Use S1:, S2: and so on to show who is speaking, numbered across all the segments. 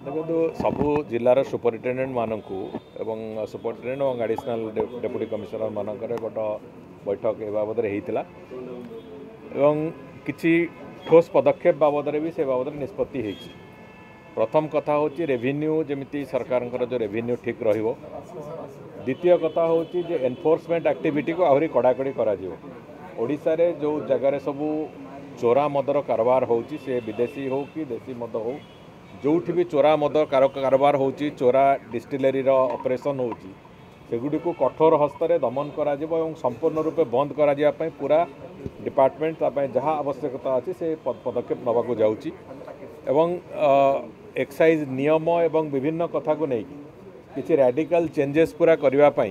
S1: देखो सबू जिलार सुपरिटेडेट मानक सुपरिटेडेट और एडिशनल डेप्यूटी कमिशनर मानक गोटे बैठक ए बाबद होता किसी ठोस पदक्षेप बाबद भी से बाबद निष्पत्ति होती। प्रथम कथा हूँ रेवेन्यू जमी सरकार जो रेवेन्यू ठीक रहिबो। द्वितीय कथा हूँ एनफोर्समेंट एक्टिविटी को आहरी कड़ाकड़ी करा ओडिशा रे जो जगार सबू चोरा मदर कारबार होची से विदेशी हो कि देशी मद हो जोठी भी चोरा मद कारबार होची चोरा डिस्टिलरी ऑपरेशन होची सेगुडी को कठोर हस्तर दमन करा जिवो एवं संपूर्ण रूपे बंद करा जिया पई पूरा डिपार्टमेंट जहाँ आवश्यकता अच्छी से पदक्षेप नवाक जाउची एवं एक्साइज नियम एवं विभिन्न कथा को लेकिन किसी रैडिकल चेंजेस पूरा करने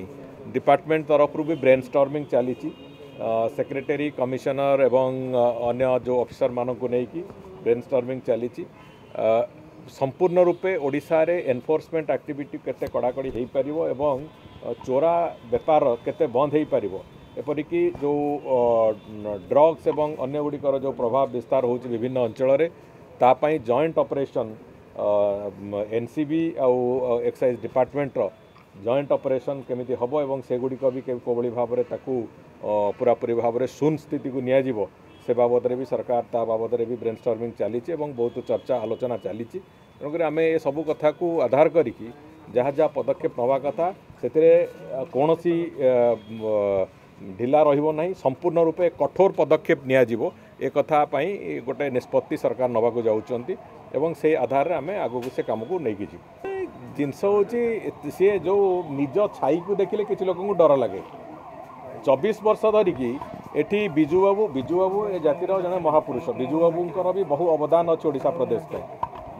S1: डिपार्टमेंट तरफ भी ब्रेनस्टॉर्मिंग चली सेक्रेटरी कमिशनर एवं अन्य जो ऑफिसर मानक को लेकिन ब्रेनस्टॉर्मिंग चली संपूर्ण रूपे ओडिशा रे एनफोर्समेंट एक्टिविटी केते कड़ाकड़ी हो पारिबो एवं चोरा बेपार केते बंद हो पारिबो एपरिक जो ड्रग्स एवं अन्य गुड़िकर जो प्रभाव विस्तार होची विभिन्न अंचल रे तापाई जॉइंट ऑपरेशन एनसीबी आउ एक्साइज डिपार्टमेंट रो जॉइंट ऑपरेशन केमिति हबो एवं सेगुड़िक भी कोबली भाव में ताकू पूरापूरी भाव में शून्य स्थिति को नियाजिबो से बाबद भी सरकार ता बाबद भी ब्रेनस्टॉर्मिंग चली बहुत चर्चा आलोचना चली तेणुक आम ये सबू कथा को आधार करिकी जहाँ जहाँ पदक्षेप नवा कथा से कौन सी ढिला रहिबो नहीं संपूर्ण रूपे कठोर पदक्षेप नियाजिबो ए कथा पई गोटे निष्पत्ति सरकार नवाक जाउचंती एवं से आधार रे आमे आगु से काम को नहीं जिनस होची सी जो निज छाई को देखिले किसी लोक डर लगे 24 वर्ष धरिकी एठी बिजू बाबू ए जातिर जड़े महापुरुष बिजू बाबूंकर भी बहु अवदान अच्छे ओडिशा प्रदेश पे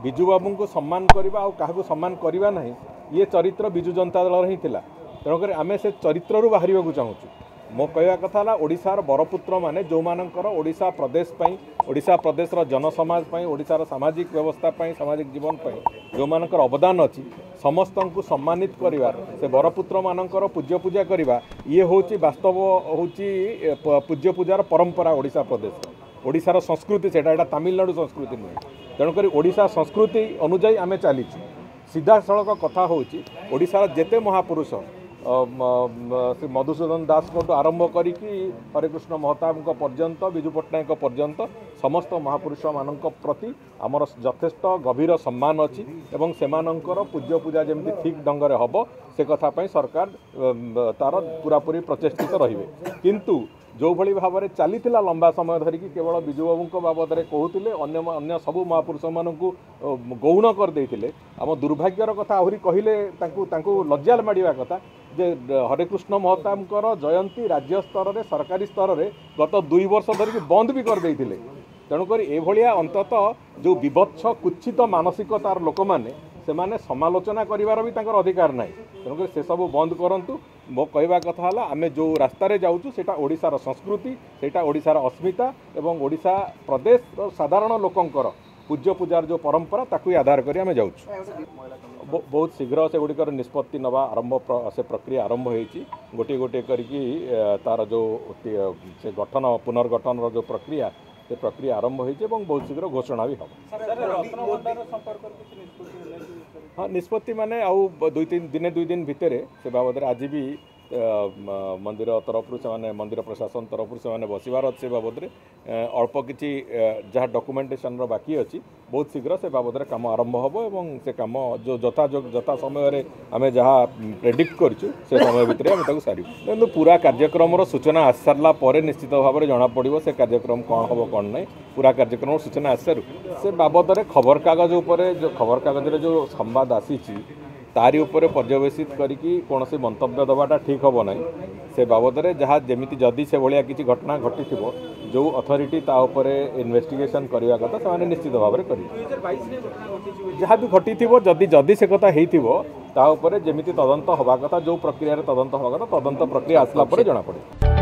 S1: बिजू बाबू को सम्मान करवा और क्या सम्मान करवा नहीं ये चरित्र बिजू जनता दल ही थिला तेणुक आम से चरित्रु बाहर चाहूँ मो कहवा कथा ओडिशार बरपुत्र माने जो मानकर ओडिशा प्रदेश पई ओडिशा प्रदेशर जनसमाज पई ओडिशार सामाजिक व्यवस्था पई सामाजिक जीवन पई जो मानकर अवदान अच्छी समस्त को सम्मानित करिवार से बरपुत्र मानकर पूज्य पूजा करवा ये होची वास्तव होची पूज्य पूजार परंपरा ओडिशा प्रदेश ओडिशार संस्कृति सेटा तमिलनाडु संस्कृति नुहे तेणुक ओडिशा संस्कृति अनुजाई आमे चलीचु सीधा सड़क कथा होची ओडिशार जेते महापुरुष श्री मधुसूदन दास को आरंभ करी हरेकृष्ण महताब पर्यंत विजु पट्टनायक पर्यंत समस्त महापुरुष मान प्रति आमर यथेष्ट गभीर सम्मान अच्छी एवं सेमानंकर पूज्य पूजा जमी ठीक ढंग हम से कथापी सरकार तार पूरापूरी प्रचेषित रे किंतु जो भली भाव में चली लंबा समय धरिकी केवल बिजू बाबू बाबद में कहते अन्य सबू महापुरुष मानू गौण करदे आम दुर्भाग्यर कथा आहरी कहले लज्जा माड़ा कथा जे हरेकृष्ण महताबकर जयंती राज्य स्तर में सरकारी स्तर में गत 2 वर्ष धरिकी बंद भी करदे तेणुक एभलिया अंततः जो विभत्स कुत्सित मानसिकतार लोक मैंने से माने समालोचना करिवार भी तांकर अधिकार नहीं तेणुक से सब बंद करंतु मो कहवा कथा है आम जो रास्तार जाऊँ सेटा ओडिशार संस्कृति सेटा ओडिशार अस्मिता एवं ओडिशा प्रदेश साधारण लोकंकर पूज्य पूजार जो परंपरा ताकू आधार करी आम जाऊँ बहुत शीघ्र से गुड़िकर निष्पत्ति नवा आरंभ से प्रक्रिया आरंभ होती गोटे गोटे करके तार जो से गठन पुनर्गठन जो प्रक्रिया से प्रक्रिया आरंभ होती बहुत शीघ्र घोषणा भी हम हाँ निष्पत्ति माने आउ 2 दिन भितर से बाबद आज भी मंदिर तरफ से मंदिर प्रशासन तरफ से बसबार अच्छे बाबद अल्प किसी जहाँ डॉक्यूमेंटेशन बाकी अच्छी बहुत शीघ्र से बाबद काम आरंभ हम और से कम जो जथा समय आम जहाँ प्रेडिक्ट करूँ से समय भितर आम सारू किंतु पूरा कार्यक्रम सूचना आसी सारा पर निश्चित भाव में जना पड़ो से कार्यक्रम कौन हम कौन ना पूरा कार्यक्रम सूचना आसी सारू से बाबद खबर कागज जो खबर कागज जो संवाद आसी तारी उपरे पर्यवेसित करिकी कौन से मंतव्य दबाटा ठीक हम ना से बाबद में जहाँ जमी जदि से भाया किसी घटना घटी जो अथॉरिटी ता उपरे इन्वेस्टिगेशन करवा कथा से निश्चित भाव में कर जहाँ भी घटी जदि जदि से कथा होता जमी तदंत हवा कथा जो प्रक्रिया तदंत हवा कथा तदंत प्रक्रिया आसला जना पड़े।